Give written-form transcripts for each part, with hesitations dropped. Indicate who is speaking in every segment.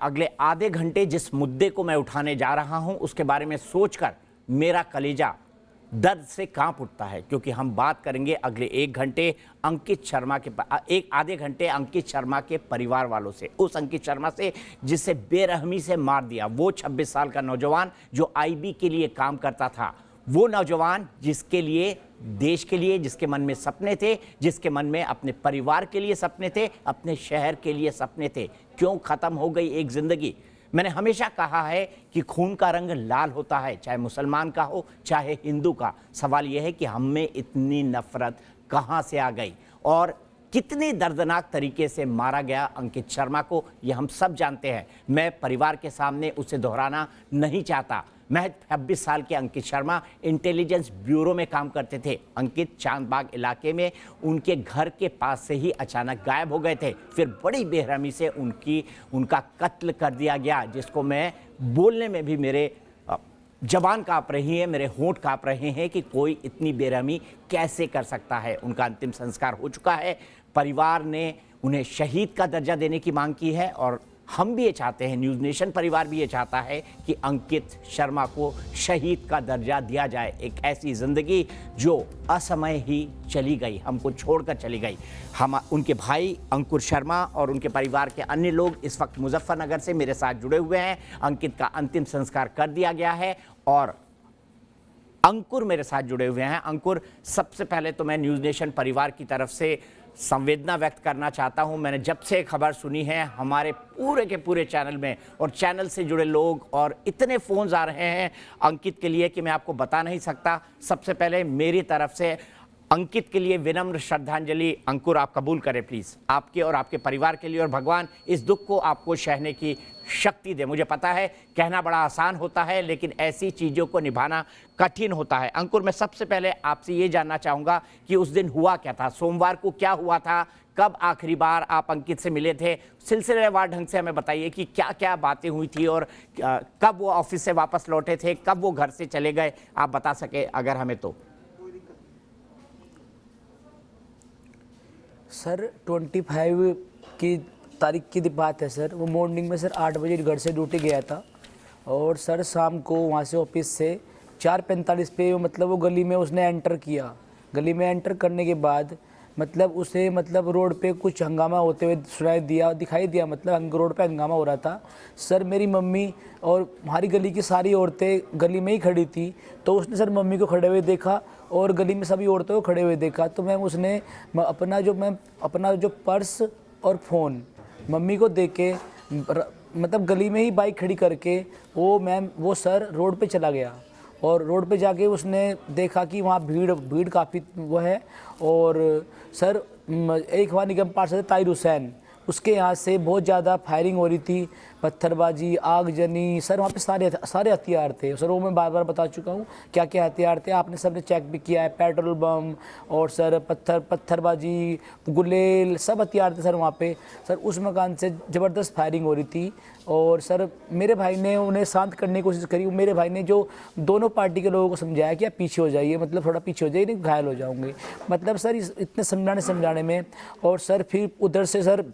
Speaker 1: अगले आधे घंटे जिस मुद्दे को मैं उठाने जा रहा हूं उसके बारे में सोचकर मेरा कलेजा दर्द से कांप उठता है, क्योंकि हम बात करेंगे अगले एक घंटे अंकित शर्मा के आधे घंटे अंकित शर्मा के परिवार वालों से, उस अंकित शर्मा से जिसे बेरहमी से मार दिया। वो 26 साल का नौजवान जो आईबी के लिए काम करता था, वो नौजवान जिसके लिए, देश के लिए, जिसके मन में सपने थे, जिसके मन में अपने परिवार के लिए सपने थे, अपने शहर के लिए सपने थे, क्यों खत्म हो गई एक जिंदगी। मैंने हमेशा कहा है कि खून का रंग लाल होता है, चाहे मुसलमान का हो चाहे हिंदू का। सवाल यह है कि हम में इतनी नफरत कहां से आ गई और कितनी दर्दनाक तरीके से मारा गया अंकित शर्मा को, यह हम सब जानते हैं। मैं परिवार के सामने उसे दोहराना नहीं चाहता। महज 26 साल के अंकित शर्मा इंटेलिजेंस ब्यूरो में काम करते थे। अंकित चांदबाग इलाके में उनके घर के पास से ही अचानक गायब हो गए थे। फिर बड़ी बेरहमी से उनका कत्ल कर दिया गया, जिसको मैं बोलने में भी मेरे जबान काँप रही है, मेरे होंठ काँप रहे हैं कि कोई इतनी बेरहमी कैसे कर सकता है। उनका अंतिम संस्कार हो चुका है। परिवार ने उन्हें शहीद का दर्जा देने की मांग की है और हम भी ये चाहते हैं, न्यूज़ नेशन परिवार भी ये चाहता है कि अंकित शर्मा को शहीद का दर्जा दिया जाए। एक ऐसी ज़िंदगी जो असमय ही चली गई, हमको छोड़कर चली गई। हम उनके भाई अंकुर शर्मा और उनके परिवार के अन्य लोग इस वक्त मुजफ्फरनगर से मेरे साथ जुड़े हुए हैं। अंकित का अंतिम संस्कार कर दिया गया है और अंकुर मेरे साथ जुड़े हुए हैं। अंकुर, सबसे पहले तो मैं न्यूज़ नेशन परिवार की तरफ से संवेदना व्यक्त करना चाहता हूं। मैंने जब से खबर सुनी है, हमारे पूरे के पूरे चैनल में और चैनल से जुड़े लोग और इतने फ़ोन्स आ रहे हैं अंकित के लिए कि मैं आपको बता नहीं सकता। सबसे पहले मेरी तरफ से अंकित के लिए विनम्र श्रद्धांजलि। अंकुर, आप कबूल करें प्लीज़, आपके और आपके परिवार के लिए, और भगवान इस दुख को आपको सहने की शक्ति दे। मुझे पता है कहना बड़ा आसान होता है, लेकिन ऐसी चीज़ों को निभाना कठिन होता है। अंकुर, मैं सबसे पहले आपसे ये जानना चाहूँगा कि उस दिन हुआ क्या था, सोमवार को क्या हुआ था, कब आखिरी बार आप अंकित से मिले थे? सिलसिलेवार ढंग से हमें बताइए कि क्या क्या बातें हुई थी और कब वो ऑफिस से वापस लौटे थे, कब वो घर से चले गए, आप बता सके अगर हमें तो।
Speaker 2: सर 25 की तारीख की बात है सर। वो मॉर्निंग में सर 8 बजे घर से ड्यूटी गया था और सर शाम को वहाँ से ऑफिस से 4:45 पे मतलब वो गली में उसने एंटर किया। गली में एंटर करने के बाद मतलब उसे मतलब रोड पे कुछ हंगामा होते हुए दिखाई दिया, मतलब रोड पे हंगामा हो रहा था। सर मेरी मम्मी और हमारी गली की सारी औरतें गली में ही खड़ी थी, तो उसने सर मम्मी को खड़े हुए देखा और गली में सभी औरतों को खड़े हुए देखा। तो उसने अपना जो पर्स और फ़ोन मम्मी को दे के मतलब गली में ही बाइक खड़ी करके वो सर रोड पे चला गया। और रोड पे जाके उसने देखा कि वहाँ भीड़ काफ़ी वो है। और सर एक वहाँ निगम पार्षद ताहिर हुसैन, उसके यहाँ से बहुत ज़्यादा फायरिंग हो रही थी, पत्थरबाजी, आगजनी, सर वहाँ पे सारे हथियार थे। सर वो मैं बार बार बता चुका हूँ क्या क्या हथियार थे, आपने सबने चेक भी किया है। पेट्रोल बम और सर पत्थरबाजी, गुलेल, सब हथियार थे सर वहाँ पे। सर उस मकान से ज़बरदस्त फायरिंग हो रही थी और सर मेरे भाई ने उन्हें शांत करने की कोशिश करी। मेरे भाई ने जो दोनों पार्टी के लोगों को समझाया कि आप पीछे हो जाइए, मतलब थोड़ा पीछे हो जाइए, नहीं घायल हो जाओगे, मतलब सर इतने समझाने में। और सर फिर उधर से सर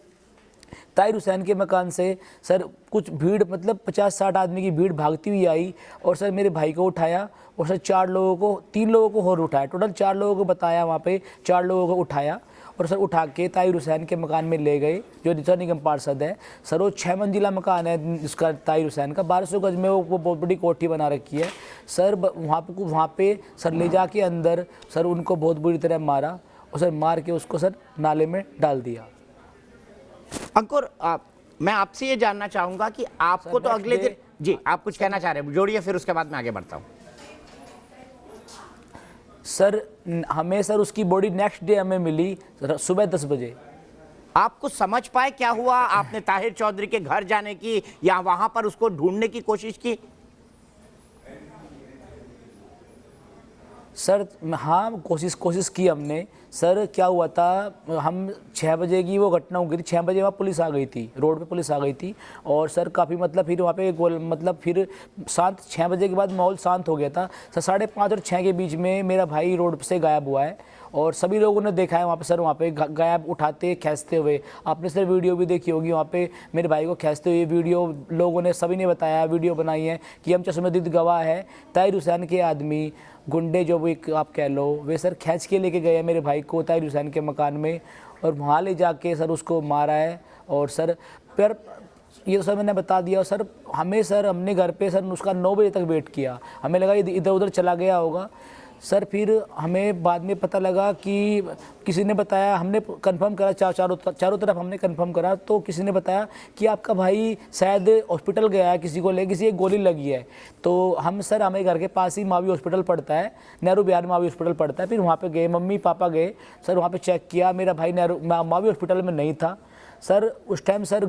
Speaker 2: ताहिर हुसैन के मकान से सर कुछ भीड़, मतलब 50-60 आदमी की भीड़ भागती हुई आई और सर मेरे भाई को उठाया और सर 3 लोगों को और उठाया। टोटल 4 लोगों को बताया, वहाँ पे 4 लोगों को उठाया और सर उठा के ताहिर हुसैन के मकान में ले गए, जो नगर निगम पार्षद है। सर वो 6 मंजिला मकान है उसका, ताहिर हुसैन का 1200 गज में वो बहुत बड़ी कोठी बना रखी है। सर वहाँ पे सर ले जाके अंदर सर उनको बहुत बुरी तरह मारा और सर मार के उसको सर नाले में डाल दिया।
Speaker 1: अंकुर, मैं आपसे ये जानना चाहूंगा कि आपको तो अगले दिन, जी आप कुछ कहना चाह रहे हैं, जोड़िए, फिर उसके बाद मैं आगे बढ़ता हूं।
Speaker 2: सर हमें सर उसकी बॉडी नेक्स्ट डे हमें मिली सुबह 10 बजे।
Speaker 1: आप कुछ समझ पाए क्या हुआ? आपने ताहिर चौधरी के घर जाने की या वहां पर उसको ढूंढने की कोशिश की?
Speaker 2: सर हाँ, कोशिश की हमने। सर क्या हुआ था, हम 6 बजे की वो घटना हो गई थी, 6 बजे वहाँ पुलिस आ गई थी, रोड पे पुलिस आ गई थी और सर काफ़ी मतलब फिर वहाँ पे मतलब फिर शांत, 6 बजे के बाद माहौल शांत हो गया था। सर 5:30 और 6 के बीच में मेरा भाई रोड से गायब हुआ है और सभी लोगों ने देखा है वहाँ पे सर, वहाँ पे गायब उठाते खींचते हुए। आपने सर वीडियो भी देखी होगी, वहाँ पे मेरे भाई को खींचते हुए वीडियो लोगों ने सभी ने बताया, वीडियो बनाई है कि हम चश्मदीद गवाह है। ताहिर हुसैन के आदमी गुंडे जो भी आप कह लो, वे सर खींच के लेके गए मेरे भाई को ताहिर हुसैन के मकान में और वहाँ ले जाके सर उसको मारा है। और सर पर ये तो सर मैंने बता दिया सर। हमें सर हमने घर पे सर उसका 9 बजे तक वेट किया, हमें लगा इधर उधर चला गया होगा सर। फिर हमें बाद में पता लगा कि किसी ने बताया, हमने कंफर्म करा चारों तरफ हमने कंफर्म करा, तो किसी ने बताया कि आपका भाई शायद हॉस्पिटल गया है, किसी को ले किसी एक गोली लगी है। तो हम सर हमें घर के पास ही मावी हॉस्पिटल पड़ता है, नेहरू बिहार मावी हॉस्पिटल पड़ता है। फिर वहाँ पे गए, मम्मी पापा गए सर, वहाँ पे चेक किया, मेरा भाई मावी हॉस्पिटल में नहीं था सर। उस टाइम सर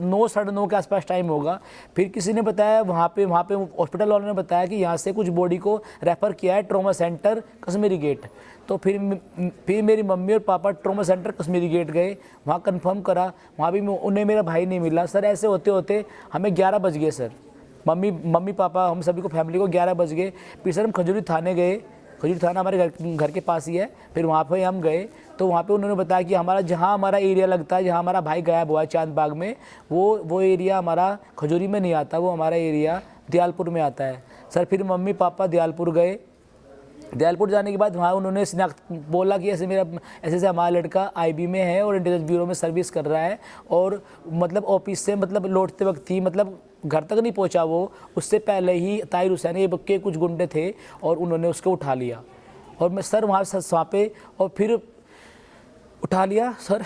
Speaker 2: 9 साढ़े 9 के आसपास टाइम होगा। फिर किसी ने बताया वहाँ पे हॉस्पिटल वालों ने बताया कि यहाँ से कुछ बॉडी को रेफ़र किया है ट्रॉमा सेंटर कश्मीरी गेट। तो फिर मेरी मम्मी और पापा ट्रॉमा सेंटर कश्मीरी गेट गए, वहाँ कंफर्म करा, वहाँ भी उन्हें मेरा भाई नहीं मिला सर। ऐसे होते होते हमें 11 बज गए सर, मम्मी पापा हम सभी को फैमिली को 11 बज गए। फिर सर हम खजूरी थाने गए, खजूरी थाना हमारे घर के पास ही है। फिर वहाँ पे हम गए तो वहाँ पे उन्होंने बताया कि हमारा एरिया लगता है, जहाँ हमारा भाई गायब हुआ है चांद बाग में, वो एरिया हमारा खजूरी में नहीं आता, वो हमारा एरिया दयालपुर में आता है सर। फिर मम्मी पापा दयालपुर गए, दयालपुर जाने के बाद वहाँ उन्होंने बोला कि ऐसे हमारा लड़का आईबी में है और इंटेलिजेंस ब्यूरो में सर्विस कर रहा है। और मतलब ऑफिस से लौटते वक्त ही घर तक नहीं पहुँचा वो, उससे पहले ही ताहिर हुसैन के कुछ गुंडे थे और उन्होंने उसको उठा लिया। और मैं सर वहाँ पे और फिर उठा लिया सर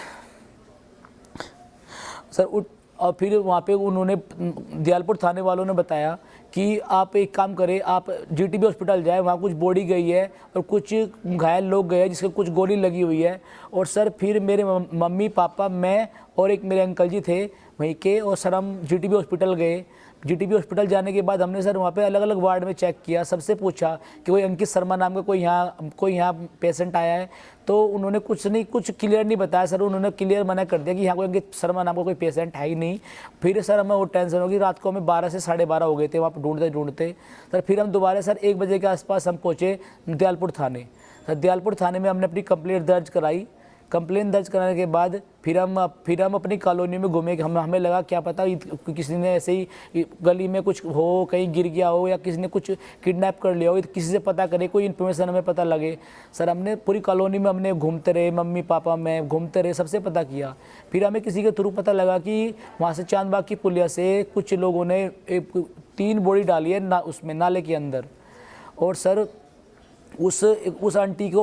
Speaker 2: और फिर वहाँ पे उन्होंने दयालपुर थाने वालों ने बताया कि आप एक काम करें, आप जीटीबी हॉस्पिटल जाए, वहाँ कुछ बॉडी गई है और कुछ घायल लोग गए जिसके कुछ गोली लगी हुई है। और सर फिर मेरे मम्मी पापा, मैं और एक मेरे अंकल जी थे वहीं के, और सर हम जीटीबी हॉस्पिटल गए। जीटीबी हॉस्पिटल जाने के बाद हमने सर वहाँ पे अलग अलग वार्ड में चेक किया, सबसे पूछा कि कोई अंकित शर्मा नाम का कोई यहाँ पेशेंट आया है। तो उन्होंने कुछ क्लियर नहीं बताया सर, उन्होंने क्लियर मना कर दिया कि यहाँ कोई अंकित शर्मा नाम का कोई पेशेंट है ही नहीं। फिर सर हमें वो टेंशन होगी, रात को हमें 12 से 12:30 हो गए थे वहाँ पर ढूंढते सर। फिर हम दोबारा सर 1 बजे के आसपास हम पहुँचे दयालपुर थाने। सर दयालपुर थाने में हमने अपनी कंप्लेंट दर्ज कराई। कंप्लेन दर्ज कराने के बाद फिर हम अपनी कॉलोनी में घूमे। हमें लगा क्या पता किसी ने ऐसे ही गली में कुछ हो, कहीं गिर गया हो या किसी ने कुछ किडनैप कर लिया हो, किसी से पता करें, कोई इन्फॉर्मेशन हमें पता लगे। सर हमने पूरी कॉलोनी में हमने घूमते रहे, मम्मी पापा मैं घूमते रहे, सबसे पता किया। फिर हमें किसी के थ्रू पता लगा कि वहाँ से चांदबाग की पुलिया से कुछ लोगों ने 3 बॉडी डाली है उसमें नाले के अंदर। और सर उस आंटी को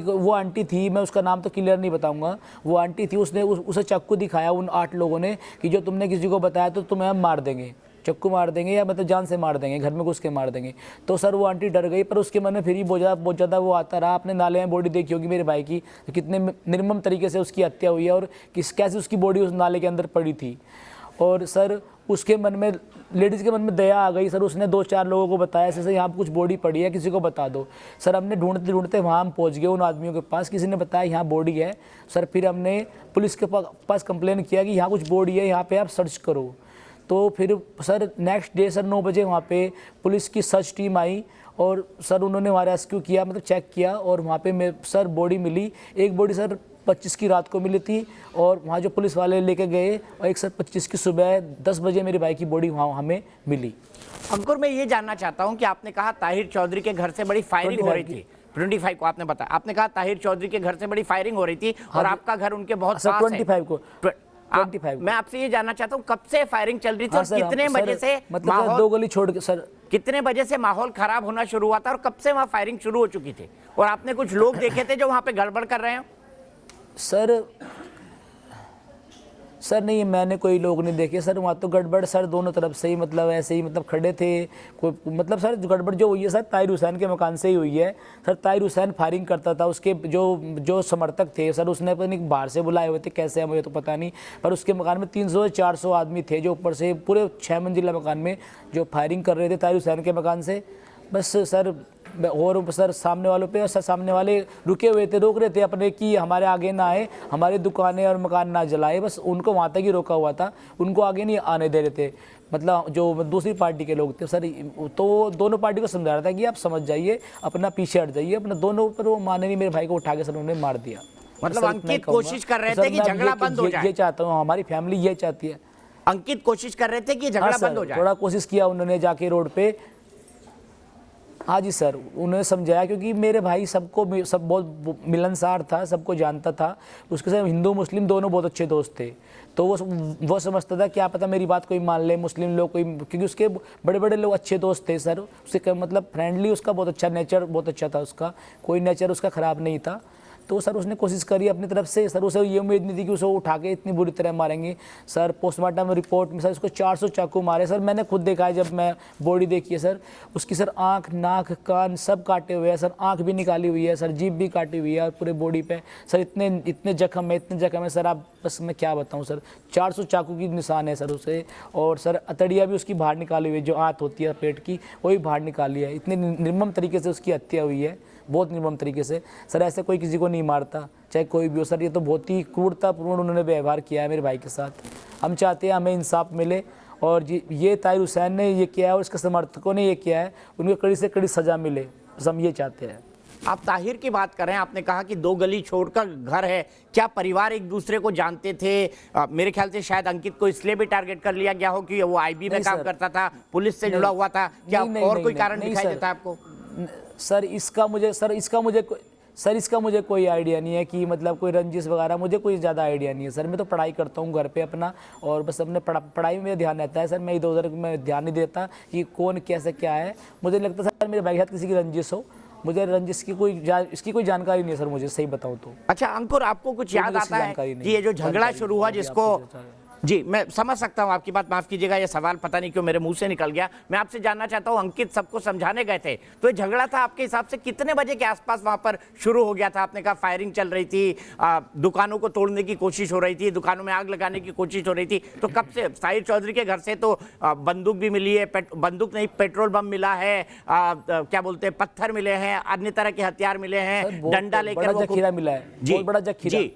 Speaker 2: वो आंटी थी, मैं उसका नाम तो क्लियर नहीं बताऊंगा, वो आंटी थी, उसने उसे चाकू दिखाया उन 8 लोगों ने कि जो तुमने किसी को बताया तो तुम्हें हम मार देंगे, चाकू मार देंगे या जान से मार देंगे, घर में घुस के मार देंगे। तो सर वो आंटी डर गई, पर उसके मन में फिर ही बहुत ज़्यादा वो आता रहा। आपने नाले में बॉडी देखी होगी मेरे भाई की, तो कितने निर्मम तरीके से उसकी हत्या हुई है और कैसे उसकी बॉडी उस नाले के अंदर पड़ी थी। और सर उसके मन में, लेडीज़ के मन में दया आ गई सर। उसने 2-4 लोगों को बताया ऐसे यहाँ कुछ बॉडी पड़ी है, किसी को बता दो। सर हमने ढूंढते वहाँ हम पहुँच गए उन आदमियों के पास, किसी ने बताया यहाँ बॉडी है। सर फिर हमने पुलिस के पास कंप्लेन किया कि यहाँ कुछ बॉडी है, यहाँ पे आप सर्च करो। तो फिर सर नेक्स्ट डे सर 9 बजे वहाँ पे पुलिस की सर्च टीम आई और सर उन्होंने वहाँ रेस्क्यू किया, चेक किया और वहाँ पे सर बॉडी मिली। एक बॉडी सर 25 की रात को मिली थी और वहाँ जो पुलिस वाले लेके गए, और एक सर 25 की सुबह 10 बजे मेरे भाई की बॉडी वहाँ हमें मिली।
Speaker 1: अंकुर, मैं ये जानना चाहता हूँ कि आपने कहा ताहिर चौधरी के घर से बड़ी फायरिंग हो रही थी, 25 को आपने बताया, आपने कहा ताहिर चौधरी के घर से बड़ी फायरिंग हो रही थी और आपका घर उनके बहुत पास है।
Speaker 2: 25 को
Speaker 1: मैं आपसे ये जानना चाहता हूँ कब से फायरिंग चल रही थी और कितने बजे से,
Speaker 2: मतलब 2 गली छोड़ के सर,
Speaker 1: कितने बजे से माहौल खराब होना शुरू हुआ था और कब से वहाँ फायरिंग शुरू हो चुकी थी? और आपने कुछ लोग देखे थे जो वहाँ पे गड़बड़ कर रहे हो?
Speaker 2: सर नहीं, मैंने कोई लोग नहीं देखे सर। वहाँ तो गड़बड़ सर दोनों तरफ से ही, ऐसे ही खड़े थे कोई, सर गड़बड़ जो हुई है सर ताहिर हुसैन के मकान से ही हुई है सर। ताहिर हुसैन फायरिंग करता था, उसके जो समर्थक थे सर, उसने पता नहीं बाहर से बुलाए हुए थे, कैसे है मुझे तो पता नहीं, पर उसके मकान में 300-400 आदमी थे जो ऊपर से पूरे 6 मंजिला मकान में जो फायरिंग कर रहे थे ताहिर हुसैन के मकान से। बस सर, और सर सामने वालों पे सर सामने वाले रुके हुए थे, रोक रहे थे अपने कि हमारे आगे ना आए, हमारी दुकानें और मकान ना जलाए, बस उनको वहाँ तक ही रोका हुआ था, उनको आगे नहीं आने दे रहे थे। मतलब जो दूसरी पार्टी के लोग थे सर, तो दोनों पार्टी को समझा रहा था कि आप समझ जाइए, अपना पीछे हट जाइए, अपना दोनों पर वो माने नहीं, मेरे भाई को उठा के सर उन्होंने मार दिया।
Speaker 1: मतलब
Speaker 2: सर, इतना ही
Speaker 1: अंकित
Speaker 2: कहूंगा।
Speaker 1: कोशिश कर रहे
Speaker 2: सर,
Speaker 1: थे कि
Speaker 2: मैं अब
Speaker 1: झगड़ा बंद हो जाए।
Speaker 2: ये चाहता हूँ, हमारी फैमिली ये चाहती है।
Speaker 1: अंकित कोशिश कर रहे थे कि झगड़ा
Speaker 2: हाँ सर,
Speaker 1: बंद हो जाए।
Speaker 2: थोड़ा कोशिश किया उन्होंने जाके रोड पे। हाँ जी सर, उन्होंने समझाया, क्योंकि मेरे भाई सबको सब बहुत मिलनसार था, सबको जानता था। उसके साथ हिंदू मुस्लिम दोनों बहुत अच्छे दोस्त थे, तो वो समझता था क्या पता मेरी बात कोई मान ले, मुस्लिम लोग कोई, क्योंकि उसके बड़े बड़े लोग अच्छे दोस्त थे सर। उससे मतलब फ्रेंडली, उसका बहुत अच्छा नेचर, बहुत अच्छा था उसका, कोई नेचर उसका ख़राब नहीं था। तो सर उसने कोशिश करी अपनी तरफ से। सर उसे ये उम्मीद नहीं थी कि उसे उठा के इतनी बुरी तरह मारेंगे। सर पोस्टमार्टम रिपोर्ट में सर उसको 400 चाकू मारे सर। मैंने खुद देखा है, जब मैं बॉडी देखी है सर, उसकी सर आँख, नाक, कान सब काटे हुए हैं सर, आँख भी निकाली हुई है सर, जीभ भी काटी हुई है, और पूरे बॉडी पे सर इतने जख्म है, इतने जख्म है सर, आप बस मैं क्या बताऊँ सर। 400 चाकू की निशान है सर उसे, और सर अतड़िया भी उसकी बाहर निकाली हुई है, जो आँत होती है पेट की, वो भी बाहर निकाली है। इतने निर्मम तरीके से उसकी हत्या हुई है, बहुत निर्मम तरीके से सर। ऐसे कोई किसी को नहीं मारता, चाहे कोई भी हो सर। ये तो बहुत ही क्रूरतापूर्ण उन्होंने व्यवहार किया है मेरे भाई के साथ। हम चाहते हैं हमें इंसाफ मिले, और ये ताहिर हुसैन ने ये किया है और उसके समर्थकों ने ये किया है, उनको कड़ी से कड़ी सज़ा मिले, बस हम ये चाहते हैं।
Speaker 1: आप ताहिर की बात कर रहे हैं, आपने कहा कि 2 गली छोड़कर घर है, क्या परिवार एक दूसरे को जानते थे? मेरे ख्याल से शायद अंकित को इसलिए भी टारगेट कर लिया गया हो कि वो आईबी में काम करता था, पुलिस से जुड़ा हुआ था, क्या और कोई कारण दिखाई देता है आपको?
Speaker 2: सर इसका मुझे कोई आइडिया नहीं है कि मतलब कोई रंजिश वगैरह, मुझे कोई ज़्यादा आइडिया नहीं है सर। मैं तो पढ़ाई करता हूँ घर पे अपना, और बस अपने पढ़ाई में मेरा ध्यान रहता है सर। मैं इधर उधर में ध्यान नहीं देता कि कौन कैसे क्या है। मुझे लगता है सर मेरे भाई के साथ किसी की रंजिश हो, मुझे रंजिश की इसकी कोई जानकारी नहीं है सर, मुझे सही बताऊँ तो।
Speaker 1: अच्छा अंकुर, आपको कुछ याद आता है कि ये जो झगड़ा शुरू हुआ जिसको, जी मैं समझ सकता हूं आपकी बात, माफ कीजिएगा ये सवाल पता नहीं क्यों मेरे मुंह से निकल गया। मैं आपसे जानना चाहता हूं, अंकित सबको समझाने गए थे, तो ये झगड़ा था आपके हिसाब से कितने बजे के आसपास वहां पर शुरू हो गया था? आपने कहा फायरिंग चल रही थी, दुकानों को तोड़ने की कोशिश हो रही थी, दुकानों में आग लगाने की कोशिश हो रही थी, तो कब से? ताहिर चौधरी के घर से तो बंदूक भी मिली है, बंदूक नहीं पेट्रोल बम मिला है, क्या बोलते हैं, पत्थर मिले हैं, अन्य तरह के हथियार मिले हैं, डंडा लेकर वो
Speaker 2: जखीरा मिला है, बहुत बड़ा जखीरा।
Speaker 1: जी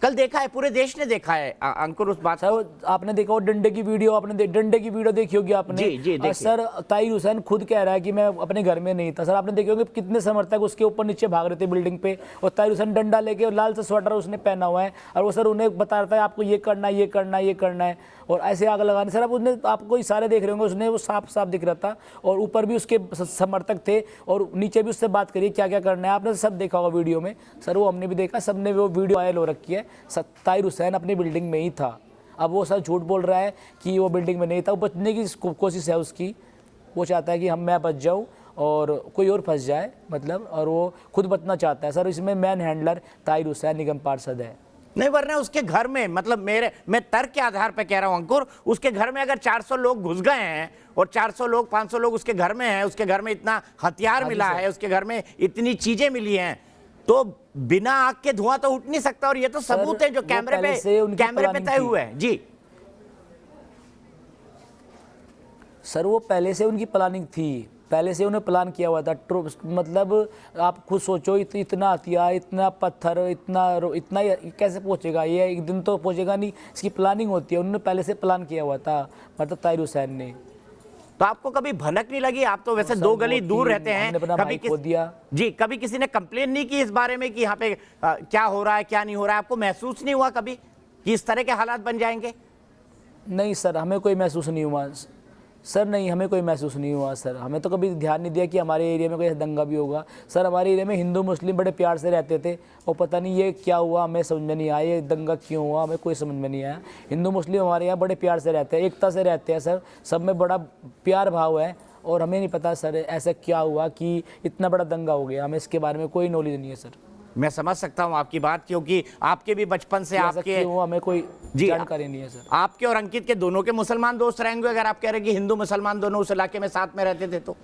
Speaker 1: कल देखा है, पूरे देश ने देखा है अंकुर उस बात।
Speaker 2: सर आपने देखा वो डंडे की वीडियो, आपने डंडे की वीडियो देखी होगी आपने?
Speaker 1: जी
Speaker 2: सर ताहिर हुसैन खुद कह रहा है कि मैं अपने घर में नहीं था। सर आपने देखे होंगे कितने समर्थक उसके ऊपर नीचे भाग रहे थे बिल्डिंग पे, और ताहिर हुसैन डंडा लेके, लाल सा स्वेटर उसने पहना हुआ है, और वो सर उन्हें बता रहा था आपको ये करना है, ये करना है, ये करना है, और ऐसे आग लगाने। सर आप उसने, आपको इशारे देख रहे होंगे, उसने वो साफ साफ दिख रहा था, और ऊपर भी उसके समर्थक थे, और नीचे भी उससे बात करिए क्या क्या करना है, आपने सब देखा होगा वीडियो में सर, वो हमने भी देखा, सबने वो वीडियो वायरल हो रखी है। ताहिर हुसैन अपनी बिल्डिंग में ही था। अब वो सर झूठ बोल रहा है कि वो बिल्डिंग में नहीं था, वो बचने की कोशिश है उसकी, वो चाहता है कि मैं बच जाऊँ और कोई और फंस जाए, मतलब, और वो खुद बचना चाहता है सर। इसमें मैन हैंडलर ताहिर हुसैन निगम पार्षद है।
Speaker 1: नहीं, वरना उसके घर में, मतलब मैं तर्क के आधार पर कह रहा हूं अंकुर, उसके घर में अगर 400 लोग घुस गए हैं और 400 लोग 500 लोग उसके घर में हैं, उसके घर में इतना हथियार मिला है, उसके घर में इतनी चीजें मिली हैं, तो बिना आग के धुआं तो उठ नहीं सकता। और ये तो सबूत है जो कैमरे पे तय हुए हैं। जी
Speaker 2: सर वो पहले से उनकी प्लानिंग थी, पहले से उन्हें प्लान किया हुआ था। मतलब आप खुद सोचो, इतना हथियार, इतना पत्थर, इतना कैसे पहुंचेगा ये? एक दिन तो पहुंचेगा नहीं, इसकी प्लानिंग होती है। उन्होंने पहले से प्लान किया हुआ था, मतलब ताहिर हुसैन ने।
Speaker 1: तो आपको कभी भनक नहीं लगी? आप तो वैसे 2 गली दूर रहते हैं, कभी किसी ने कंप्लेन नहीं की इस बारे में कि यहाँ पे क्या हो रहा है, क्या नहीं हो रहा है? आपको महसूस नहीं हुआ कभी कि इस तरह के हालात बन जाएंगे?
Speaker 2: नहीं सर, हमें कोई महसूस नहीं हुआ सर, नहीं हमें कोई महसूस नहीं हुआ सर। हमें तो कभी ध्यान नहीं दिया कि हमारे एरिया में कोई दंगा भी होगा सर। हमारे एरिया में हिंदू मुस्लिम बड़े प्यार से रहते थे, और पता नहीं ये क्या हुआ, हमें समझ में नहीं आया, ये दंगा क्यों हुआ, हमें कोई समझ में नहीं आया। हिंदू मुस्लिम हमारे यहाँ बड़े प्यार से रहते हैं, एकता से रहते हैं सर, सब में बड़ा प्यार भाव है। और हमें नहीं पता सर ऐसा क्या हुआ कि इतना बड़ा दंगा हो गया, हमें इसके बारे में कोई नॉलेज नहीं है सर।
Speaker 1: मैं समझ सकता हूं आपकी बात, क्योंकि आपके भी बचपन से आपके
Speaker 2: हमें कोई जानकारी नहीं है सर।
Speaker 1: आपके और अंकित के दोनों के मुसलमान दोस्त रहेंगे, अगर आप कह रहे हैं कि हिंदू मुसलमान दोनों उस इलाके में साथ में रहते थे तो?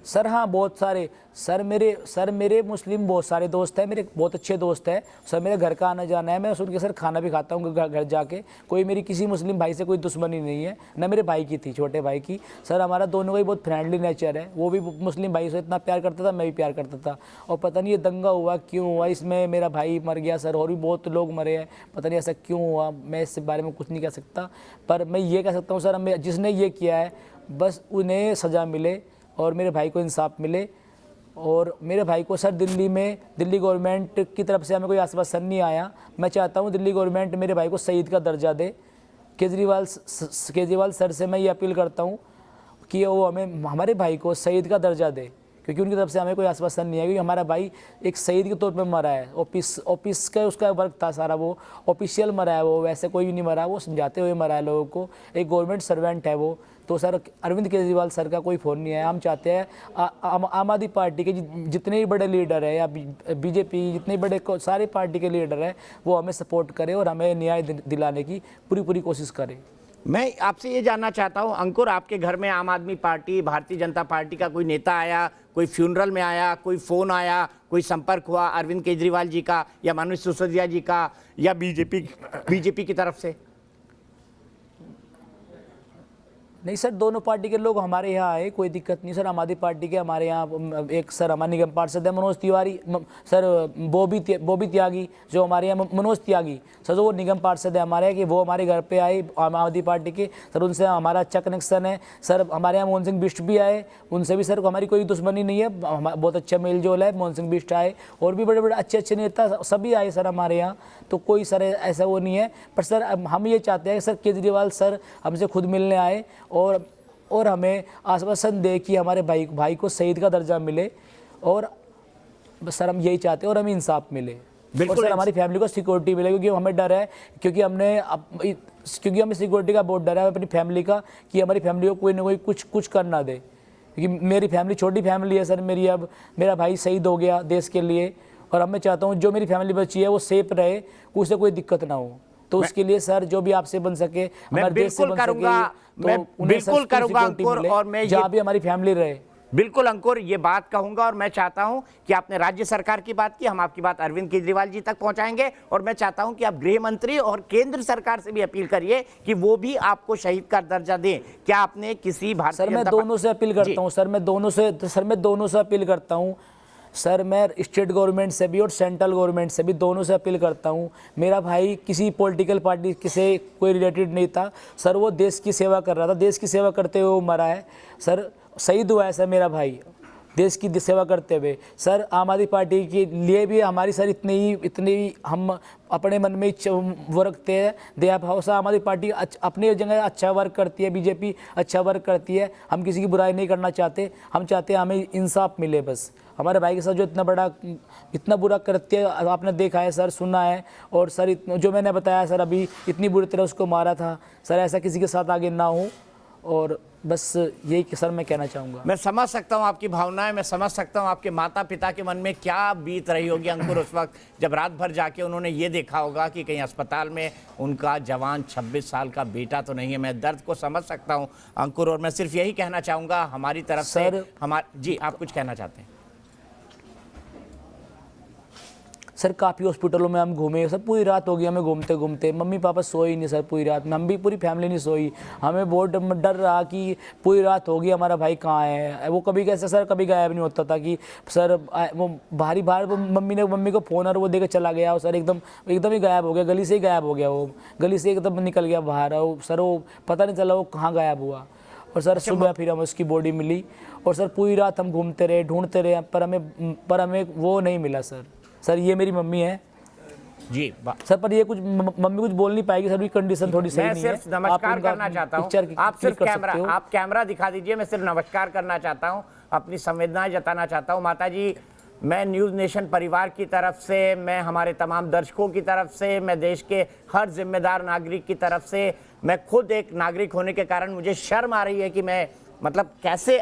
Speaker 2: सर हाँ बहुत सारे सर मेरे मुस्लिम बहुत सारे दोस्त हैं, मेरे बहुत अच्छे दोस्त हैं सर। मेरे घर का आना जाना है, मैं उनके सर खाना भी खाता हूँ घर जाके। कोई मेरी किसी मुस्लिम भाई से कोई दुश्मनी नहीं है, ना मेरे भाई की थी, छोटे भाई की। सर हमारा दोनों का ही बहुत फ्रेंडली नेचर है। वो भी मुस्लिम भाई से इतना प्यार करता था, मैं भी प्यार करता था। और पता नहीं ये दंगा हुआ क्यों हुआ, इसमें मेरा भाई मर गया सर, और भी बहुत लोग मरे हैं, पता नहीं ऐसा क्यों हुआ। मैं इस बारे में कुछ नहीं कह सकता, पर मैं ये कह सकता हूँ सर, हमें जिसने ये किया है बस उन्हें सज़ा मिले और मेरे भाई को इंसाफ मिले। और मेरे भाई को सर दिल्ली गवर्नमेंट की तरफ से हमें कोई आश्वासन नहीं आया। मैं चाहता हूँ दिल्ली गवर्नमेंट मेरे भाई को शहीद का दर्जा दे। केजरीवाल सर से मैं ये अपील करता हूँ कि वो हमें हमारे भाई को शहीद का दर्जा दे, क्योंकि उनकी तरफ से हमें कोई आश्वासन नहीं है। क्योंकि हमारा भाई एक शहीद के तौर पे मरा है, ऑफिस का उसका वर्क था सारा, वो ऑफिशियल मरा है, वो वैसे कोई भी नहीं मरा, वो समझाते हुए मरा है लोगों को। एक गवर्नमेंट सर्वेंट है वो। तो सर अरविंद केजरीवाल सर का कोई फ़ोन नहीं है। हम चाहते हैं आम आदमी पार्टी के जितने भी बड़े लीडर है या बीजेपी जितने बड़े सारे पार्टी के लीडर हैं, वो हमें सपोर्ट करें और हमें न्याय दिलाने की पूरी कोशिश करें।
Speaker 1: मैं आपसे ये जानना चाहता हूं अंकुर, आपके घर में आम आदमी पार्टी, भारतीय जनता पार्टी का कोई नेता आया, कोई फ्यूनरल में आया, कोई फ़ोन आया, कोई संपर्क हुआ अरविंद केजरीवाल जी का या मनोज सिसोदिया जी का या बीजेपी की तरफ से?
Speaker 2: नहीं सर, दोनों पार्टी के लोग हमारे यहाँ आए, कोई दिक्कत नहीं सर। आम आदमी पार्टी के हमारे यहाँ एक सर हमारे निगम पार्षद है मनोज तिवारी, सर बॉबी त्यागी जो हमारे यहाँ, मनोज त्यागी सर जो वो निगम पार्षद है हमारे यहाँ, कि वो हमारे घर पे आए आम आदमी पार्टी के सर, उनसे हमारा अच्छा कनेक्शन है सर। हमारे यहाँ मोहन सिंह बिष्ट भी आए, उनसे भी सर हमारी कोई दुश्मनी नहीं है, बहुत अच्छा मेल जोल है। मोहन सिंह बिष्ट आए और भी बड़े अच्छे नेता सभी आए सर हमारे यहाँ। तो कोई सर ऐसा वो नहीं है, पर सर हम ये चाहते हैं सर केजरीवाल सर हमसे खुद मिलने आए और हमें आश्वासन दे कि हमारे भाई को शहीद का दर्जा मिले। और सर हम यही चाहते हैं और हमें इंसाफ मिले, और सर हमारी फैमिली को सिक्योरिटी मिले, क्योंकि हमें डर है, क्योंकि हमें सिक्योरिटी का बहुत डर है अपनी फैमिली का, कि हमारी फैमिली को कोई ना कोई कुछ कर ना दे। क्योंकि मेरी फैमिली छोटी फैमिली है सर मेरी, अब मेरा भाई शहीद हो गया देश के लिए, और अब मैं चाहता हूँ जो मेरी फैमिली बची है वो सेफ रहे, उसे कोई दिक्कत ना हो। तो उसके लिए सर जो भी आपसे बन सके, हमारे देश से बन सके,
Speaker 1: मैं बिल्कुल करूंगा अंकुर, और मैं
Speaker 2: जहाँ भी हमारी फैमिली रहे।
Speaker 1: बिल्कुल अंकुर ये बात कहूंगा, और मैं चाहता हूं कि आपने राज्य सरकार की बात की, हम आपकी बात अरविंद केजरीवाल जी तक पहुंचाएंगे, और मैं चाहता हूं कि आप गृह मंत्री और केंद्र सरकार से भी अपील करिए कि वो भी आपको शहीद का दर्जा दें। क्या आपने किसी भारतीय
Speaker 2: सर मैं दोनों से अपील करता हूं, सर मैं दोनों से अपील करता हूं सर। मैं स्टेट गवर्नमेंट से भी और सेंट्रल गवर्नमेंट से भी दोनों से अपील करता हूं। मेरा भाई किसी पॉलिटिकल पार्टी से कोई रिलेटेड नहीं था सर, वो देश की सेवा कर रहा था, देश की सेवा करते हुए वो मरा है सर, शहीद हुआ है सर मेरा भाई देश की सेवा करते हुए। सर आम आदमी पार्टी के लिए भी हमारी सर इतनी हम अपने मन में वो रखते हैं दया भाव। सर आम आदमी पार्टी अपनी जगह अच्छा वर्क करती है, बीजेपी अच्छा वर्क करती है, हम किसी की बुराई नहीं करना चाहते, हम चाहते हैं हमें इंसाफ मिले बस। हमारे भाई के साथ जो इतना बुरा कृत्य आपने देखा है सर, सुना है, और सर जो मैंने बताया सर अभी, इतनी बुरी तरह उसको मारा था सर, ऐसा किसी के साथ आगे ना हो। और बस यही सर मैं कहना चाहूँगा।
Speaker 1: मैं समझ सकता हूँ आपकी भावनाएं, मैं समझ सकता हूँ आपके माता पिता के मन में क्या बीत रही होगी अंकुर उस वक्त, जब रात भर जाके उन्होंने ये देखा होगा कि कहीं अस्पताल में उनका जवान 26 साल का बेटा तो नहीं है। मैं दर्द को समझ सकता हूँ अंकुर, और मैं सिर्फ यही कहना चाहूँगा हमारी तरफ से जी आप कुछ कहना चाहते हैं?
Speaker 2: सर काफ़ी हॉस्पिटलों में हम घूमे सर, पूरी रात हो गई हमें घूमते, मम्मी पापा सोए नहीं सर पूरी रात में, हम भी पूरी फैमिली नहीं सोई। हमें बहुत डर रहा कि पूरी रात होगी हमारा भाई कहाँ है। वो कभी कैसे सर कभी गायब नहीं होता था कि सर वो बाहर मम्मी को फ़ोन और वो देकर चला गया, और सर एकदम ही गायब हो गया, गली से ही गायब हो गया, वो गली से एकदम निकल गया बाहर, और सर वो पता नहीं चला वो कहाँ गायब हुआ। और सर सुबह फिर हमें उसकी बॉडी मिली, और सर पूरी रात हम घूमते रहे, ढूंढते रहे, पर हमें वो नहीं मिला सर। ये मेरी मम्मी है
Speaker 1: जी
Speaker 2: सर, पर ये कुछ मम्मी कुछ बोल नहीं पाएगी सर, भी कंडीशन थोड़ी सही नहीं है।
Speaker 1: मैं सिर्फ नमस्कार करना चाहता हूँ, आप सिर्फ आप कैमरा दिखा दीजिए, मैं सिर्फ नमस्कार करना चाहता हूँ, अपनी संवेदनाएं जताना चाहता हूँ। माता जी, मैं न्यूज़ नेशन परिवार की तरफ से, मैं हमारे तमाम दर्शकों की तरफ से, मैं देश के हर जिम्मेदार नागरिक की तरफ से, मैं खुद एक नागरिक होने के कारण मुझे शर्म आ रही है कि मैं मतलब कैसे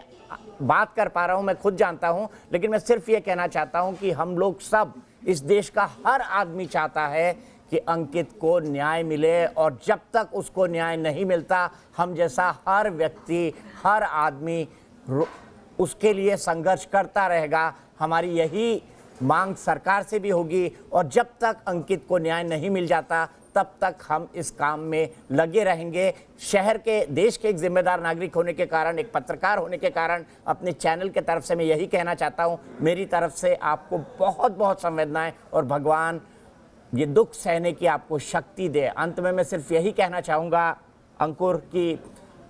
Speaker 1: बात कर पा रहा हूँ, मैं खुद जानता हूँ, लेकिन मैं सिर्फ ये कहना चाहता हूँ कि हम लोग सब, इस देश का हर आदमी चाहता है कि अंकित को न्याय मिले, और जब तक उसको न्याय नहीं मिलता हम जैसा हर व्यक्ति, हर आदमी उसके लिए संघर्ष करता रहेगा। हमारी यही मांग सरकार से भी होगी और जब तक अंकित को न्याय नहीं मिल जाता तब तक हम इस काम में लगे रहेंगे। शहर के, देश के एक जिम्मेदार नागरिक होने के कारण, एक पत्रकार होने के कारण अपने चैनल के तरफ से मैं यही कहना चाहता हूं, मेरी तरफ से आपको बहुत बहुत संवेदनाएं और भगवान ये दुख सहने की आपको शक्ति दे। अंत में मैं सिर्फ यही कहना चाहूँगा अंकुर कि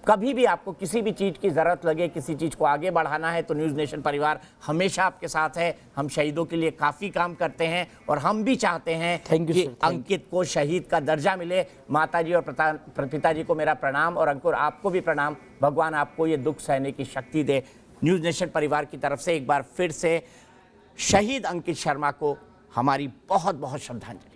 Speaker 1: कभी भी आपको किसी भी चीज़ की ज़रूरत लगे, किसी चीज़ को आगे बढ़ाना है तो न्यूज़ नेशन परिवार हमेशा आपके साथ है। हम शहीदों के लिए काफ़ी काम करते हैं और हम भी चाहते हैं
Speaker 2: Thank you,
Speaker 1: कि
Speaker 2: sir. Thank
Speaker 1: अंकित को शहीद का दर्जा मिले। माताजी और पिताजी को मेरा प्रणाम और अंकुर आपको भी प्रणाम। भगवान आपको ये दुख सहने की शक्ति दे। न्यूज़ नेशन परिवार की तरफ से एक बार फिर से शहीद अंकित शर्मा को हमारी बहुत बहुत श्रद्धांजलि।